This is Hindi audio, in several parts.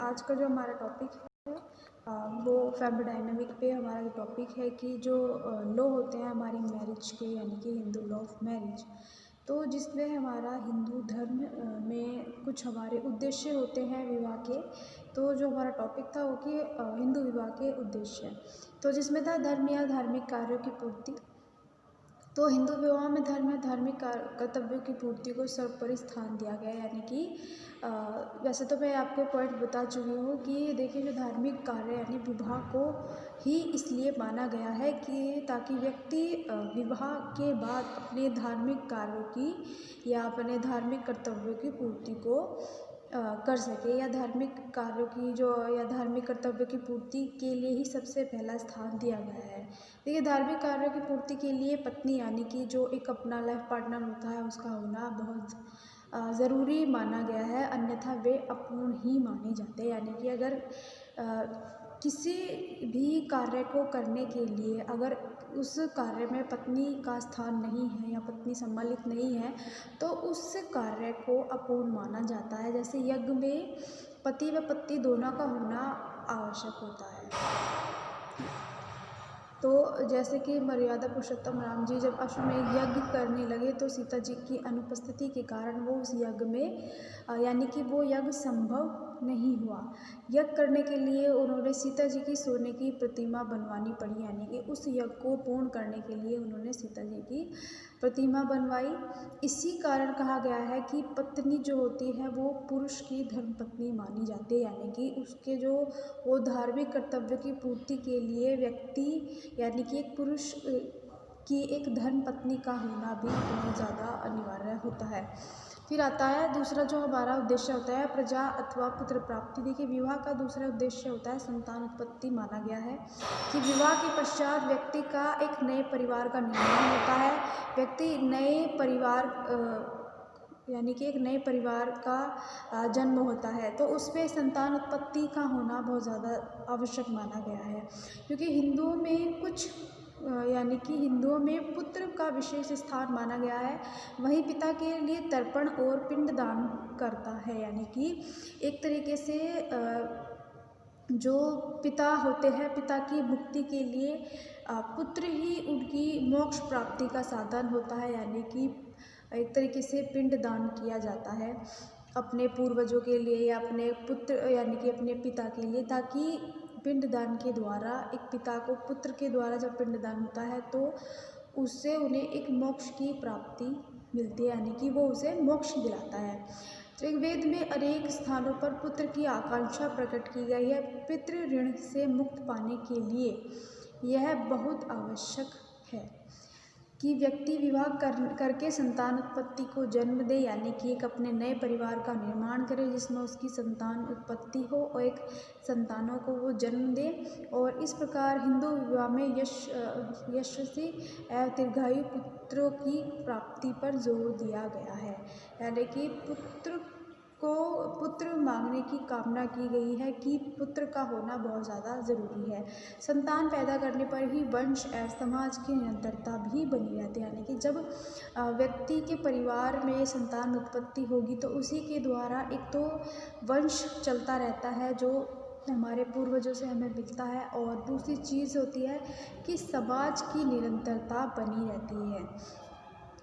आज का जो हमारा टॉपिक है वो फेमोडायनेमिक पे हमारा जो टॉपिक है कि जो लॉ होते हैं हमारी मैरिज के, यानी कि हिंदू लॉ ऑफ मैरिज, तो जिसमें हमारा हिंदू धर्म में कुछ हमारे उद्देश्य होते हैं विवाह के। तो जो हमारा टॉपिक था वो कि हिंदू विवाह के उद्देश्य, तो जिसमें था धर्म या धार्मिक कार्यों की पूर्ति। तो हिंदू विवाह में धर्म या धार्मिक कर्तव्यों की पूर्ति को सर्वोपरि स्थान दिया गया है, यानी कि वैसे तो मैं आपको पॉइंट बता चुकी हूँ कि देखिए जो धार्मिक कार्य यानी विवाह को ही इसलिए माना गया है कि ताकि व्यक्ति विवाह के बाद अपने धार्मिक कार्यों की या अपने धार्मिक कर्तव्यों की पूर्ति को कर सके, या धार्मिक कार्यों की जो या धार्मिक कर्तव्य की पूर्ति के लिए ही सबसे पहला स्थान दिया गया है। देखिए धार्मिक कार्यों की पूर्ति के लिए पत्नी यानी कि जो एक अपना लाइफ पार्टनर होता है उसका होना बहुत ज़रूरी माना गया है, अन्यथा वे अपूर्ण ही माने जाते हैं। यानी कि अगर किसी भी कार्य को करने के लिए अगर उस कार्य में पत्नी का स्थान नहीं है या पत्नी सम्मिलित नहीं है तो उस कार्य को अपूर्ण माना जाता है। जैसे यज्ञ में पति व पत्नी दोनों का होना आवश्यक होता है। तो जैसे कि मर्यादा पुरुषोत्तम राम जी जब अश्वमेध यज्ञ करने लगे तो सीता जी की अनुपस्थिति के कारण वो उस यज्ञ में यानी कि वो यज्ञ संभव नहीं हुआ। यज्ञ करने के लिए उन्होंने सीता जी की सोने की प्रतिमा बनवानी पड़ी, यानी कि उस यज्ञ को पूर्ण करने के लिए उन्होंने सीता जी की प्रतिमा बनवाई। इसी कारण कहा गया है कि पत्नी जो होती है वो पुरुष की धर्मपत्नी मानी जाती है, यानी कि उसके जो वो धार्मिक कर्तव्य की पूर्ति के लिए व्यक्ति यानी कि एक पुरुष की एक धर्म पत्नी का होना भी बहुत ज़्यादा अनिवार्य होता है। फिर आता है दूसरा जो हमारा उद्देश्य होता है प्रजा अथवा पुत्र प्राप्ति। देखिए विवाह का दूसरा उद्देश्य होता है संतान उत्पत्ति माना गया है कि विवाह के पश्चात व्यक्ति का एक नए परिवार का निर्माण होता है। व्यक्ति नए परिवार यानी कि एक नए परिवार का जन्म होता है, तो उसमें संतान उत्पत्ति का होना बहुत ज़्यादा आवश्यक माना गया है, क्योंकि हिंदुओं में कुछ यानी कि हिंदुओं में पुत्र का विशेष स्थान माना गया है। वहीं पिता के लिए तर्पण और पिंडदान करता है, यानी कि एक तरीके से जो पिता होते हैं पिता की मुक्ति के लिए पुत्र ही उनकी मोक्ष प्राप्ति का साधन होता है, यानी कि एक तरीके से पिंडदान किया जाता है अपने पूर्वजों के लिए या अपने पुत्र यानी कि अपने पिता के लिए, ताकि पिंडदान के द्वारा एक पिता को पुत्र के द्वारा जब पिंडदान होता है तो उससे उन्हें एक मोक्ष की प्राप्ति मिलती है, यानी कि वो उसे मोक्ष दिलाता है। ऋग्वेद में अनेक स्थानों पर पुत्र की आकांक्षा प्रकट की गई है। पितृ ऋण से मुक्त पाने के लिए यह बहुत आवश्यक है कि व्यक्ति विवाह करके संतान उत्पत्ति को जन्म दे, यानी कि एक अपने नए परिवार का निर्माण करे जिसमें उसकी संतान उत्पत्ति हो और एक संतानों को वो जन्म दे। और इस प्रकार हिंदू विवाह में यशस्वी एवं दीर्घायु पुत्रों की प्राप्ति पर जोर दिया गया है, यानी कि पुत्र मांगने की कामना की गई है कि पुत्र का होना बहुत ज़्यादा ज़रूरी है। संतान पैदा करने पर ही वंश एवं समाज की निरंतरता भी बनी रहती है, यानी कि जब व्यक्ति के परिवार में संतान उत्पत्ति होगी तो उसी के द्वारा एक तो वंश चलता रहता है जो हमारे पूर्वजों से हमें मिलता है, और दूसरी चीज़ होती है कि समाज की निरंतरता बनी रहती है।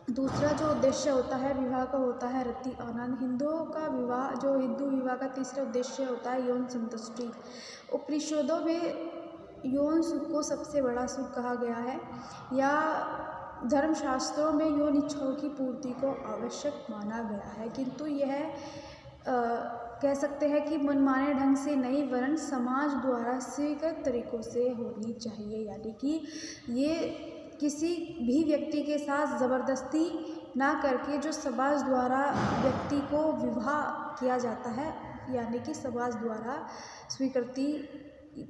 दूसरा जो उद्देश्य होता है विवाह का होता है रति आनंद। हिंदुओं का विवाह जो हिंदू विवाह का तीसरा उद्देश्य होता है यौन संतुष्टि। उपनिषदों में यौन सुख को सबसे बड़ा सुख कहा गया है, या धर्मशास्त्रों में यौन इच्छाओं की पूर्ति को आवश्यक माना गया है, किंतु यह कह सकते हैं कि मनमाने ढंग से नहीं वरन समाज द्वारा स्वीकृत तरीकों से होनी चाहिए, यानी कि ये किसी भी व्यक्ति के साथ ज़बरदस्ती ना करके जो समाज द्वारा व्यक्ति को विवाह किया जाता है, यानी कि समाज द्वारा स्वीकृति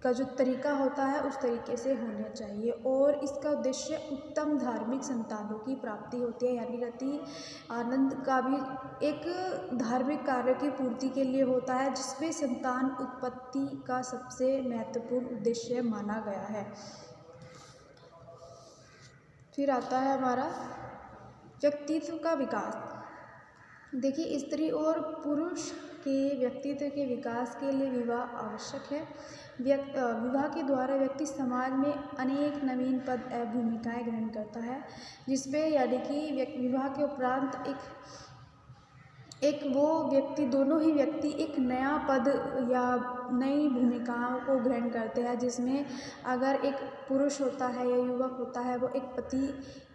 का जो तरीका होता है उस तरीके से होना चाहिए। और इसका उद्देश्य उत्तम धार्मिक संतानों की प्राप्ति होती है, यानी रति आनंद का भी एक धार्मिक कार्य की पूर्ति के लिए होता है, जिसमें संतान उत्पत्ति का सबसे महत्वपूर्ण उद्देश्य माना गया है। फिर आता है हमारा व्यक्तित्व का विकास। देखिए स्त्री और पुरुष के व्यक्तित्व के विकास के लिए विवाह आवश्यक है। विवाह के द्वारा व्यक्ति समाज में अनेक नवीन पद एवं भूमिकाएं ग्रहण करता है, जिसमें यानी कि विवाह के उपरांत एक वो व्यक्ति, दोनों ही व्यक्ति एक नया पद या नई भूमिकाओं को ग्रहण करते हैं, जिसमें अगर एक पुरुष होता है या युवक होता है वो एक पति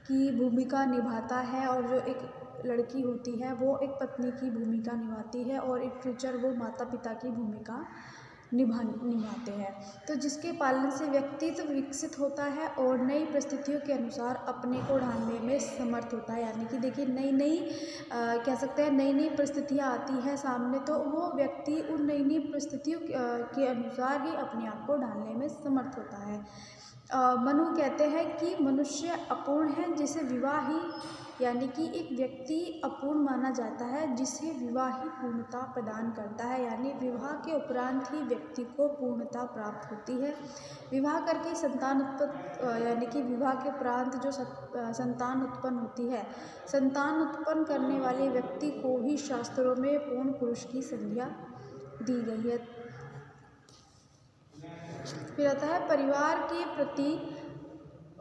की भूमिका निभाता है, और जो एक लड़की होती है वो एक पत्नी की भूमिका निभाती है, और एक फ्यूचर वो माता पिता की भूमिका निभाते हैं। तो जिसके पालन से व्यक्तित्व विकसित होता है और नई परिस्थितियों के अनुसार अपने को ढालने में समर्थ होता है। यानी कि देखिए नई कह सकते हैं नई परिस्थितियाँ आती है सामने, तो वो व्यक्ति उन नई परिस्थितियों के अनुसार ही अपने आप को ढालने में समर्थ होता है। मनु कहते हैं कि मनुष्य अपूर्ण है, जिसे विवाह ही यानी कि एक व्यक्ति अपूर्ण माना जाता है जिसे विवाह ही पूर्णता प्रदान करता है। यानी विवाह के उपरांत ही व्यक्ति को पूर्णता प्राप्त होती है। विवाह करके संतान उत्पन्न यानी कि विवाह के उपरांत जो संतान उत्पन्न होती है, संतान उत्पन्न करने वाले व्यक्ति को ही शास्त्रों में पूर्ण पुरुष की संज्ञा दी गई है। फिर आता है परिवार के प्रति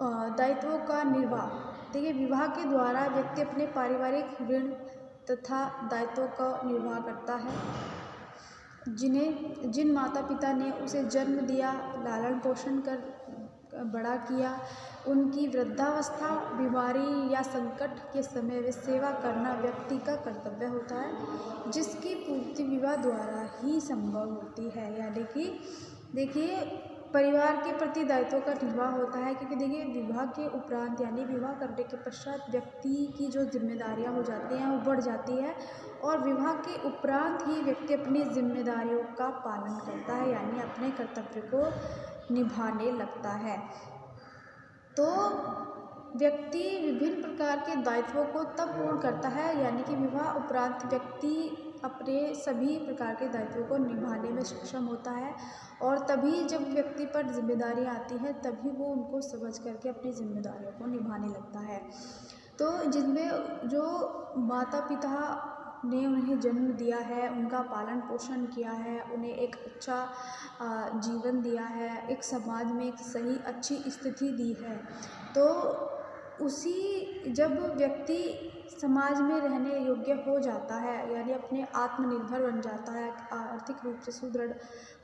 दायित्वों का निर्वाह। देखिए विवाह के द्वारा व्यक्ति अपने पारिवारिक ऋण तथा दायित्वों का निर्वाह करता है, जिन माता पिता ने उसे जन्म दिया, लालन पोषण कर बड़ा किया, उनकी वृद्धावस्था, बीमारी या संकट के समय वे सेवा करना व्यक्ति का कर्तव्य होता है, जिसकी पूर्ति विवाह द्वारा ही संभव होती है। यानी कि देखिए परिवार के प्रति दायित्वों का निर्वाह होता है, क्योंकि देखिए विवाह के उपरांत यानी विवाह करने के पश्चात व्यक्ति की जो जिम्मेदारियां हो जाती हैं वो बढ़ जाती है, और विवाह के उपरांत ही व्यक्ति अपनी जिम्मेदारियों का पालन करता है, यानी अपने कर्तव्य को निभाने लगता है। तो व्यक्ति विभिन्न प्रकार के दायित्वों को तब पूर्ण करता है, यानी कि विवाह उपरांत व्यक्ति अपने सभी प्रकार के दायित्वों को निभाने में सक्षम होता है, और तभी जब व्यक्ति पर जिम्मेदारियां आती हैं तभी वो उनको समझ करके अपनी जिम्मेदारियों को निभाने लगता है। तो जिनमें जो माता पिता ने उन्हें जन्म दिया है, उनका पालन पोषण किया है, उन्हें एक अच्छा जीवन दिया है, एक समाज में एक सही अच्छी स्थिति दी है, तो उसी जब व्यक्ति समाज में रहने योग्य हो जाता है, यानी अपने आत्मनिर्भर बन जाता है, आर्थिक रूप से सुदृढ़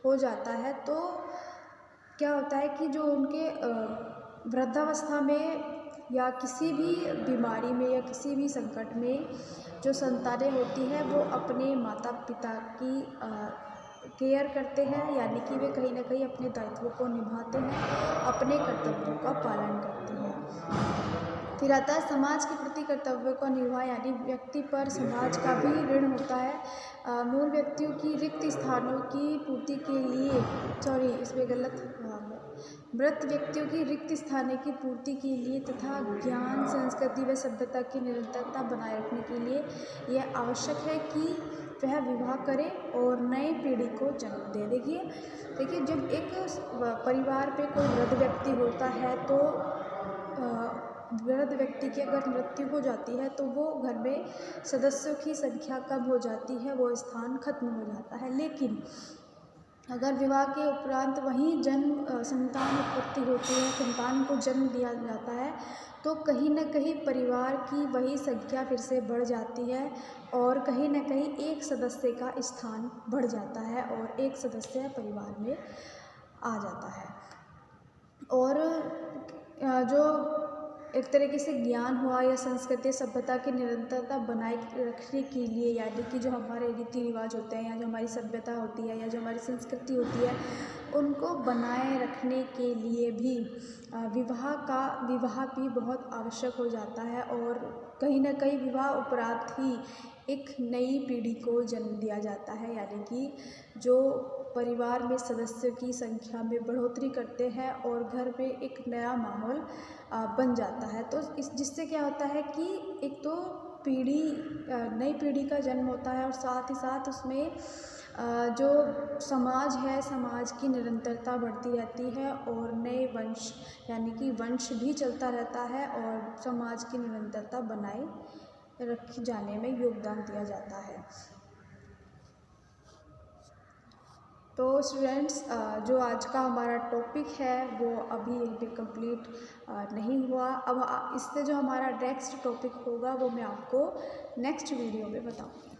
हो जाता है, तो क्या होता है कि जो उनके वृद्धावस्था में या किसी भी बीमारी में या किसी भी संकट में जो संतानें होती हैं वो अपने माता पिता की केयर करते हैं, यानी कि वे कहीं ना कहीं अपने दायित्वों को निभाते हैं, अपने कर्तव्यों का पालन करते हैं। फिर आता है समाज के प्रति कर्तव्यों का निर्वाह, यानी व्यक्ति पर समाज का भी ऋण होता है। मूल व्यक्तियों की रिक्त स्थानों की पूर्ति के लिए इसमें गलत मृत व्यक्तियों की रिक्त स्थानों की पूर्ति के लिए तथा ज्ञान संस्कृति व सभ्यता की निरंतरता बनाए रखने के लिए यह आवश्यक है कि वह विवाह करे और नई पीढ़ी को जन्म दे। देखिए जब एक परिवार पे कोई वृद्ध व्यक्ति होता है तो वृद्ध व्यक्ति की अगर मृत्यु हो जाती है तो वो घर में सदस्यों की संख्या कम हो जाती है, वो स्थान खत्म हो जाता है। लेकिन अगर विवाह के उपरांत वहीं संतान उत्पत्ति होती है, संतान को जन्म दिया जाता है, तो कहीं न कहीं परिवार की वही संख्या फिर से बढ़ जाती है, और कहीं न कहीं एक सदस्य का स्थान बढ़ जाता है और एक सदस्य परिवार में आ जाता है। और जो एक तरीके से ज्ञान हुआ या संस्कृति सभ्यता की निरंतरता बनाए रखने के लिए, यानी कि जो हमारे रीति रिवाज होते हैं या जो हमारी सभ्यता होती है या जो हमारी संस्कृति होती है, उनको बनाए रखने के लिए भी विवाह भी बहुत आवश्यक हो जाता है। और कहीं ना कहीं विवाह उपरांत ही एक नई पीढ़ी को जन्म दिया जाता है, यानी कि जो परिवार में सदस्यों की संख्या में बढ़ोतरी करते हैं और घर में एक नया माहौल बन जाता है। तो जिससे क्या होता है कि एक तो नई पीढ़ी का जन्म होता है, और साथ ही साथ उसमें जो समाज है, समाज की निरंतरता बढ़ती रहती है और नए वंश यानी कि वंश भी चलता रहता है और समाज की निरंतरता बनाए रखे जाने में योगदान दिया जाता है। तो स्टूडेंट्स जो आज का हमारा टॉपिक है वो अभी यहीं पे कंप्लीट नहीं हुआ। अब इससे जो हमारा नेक्स्ट टॉपिक होगा वो मैं आपको नेक्स्ट वीडियो में बताऊँगी।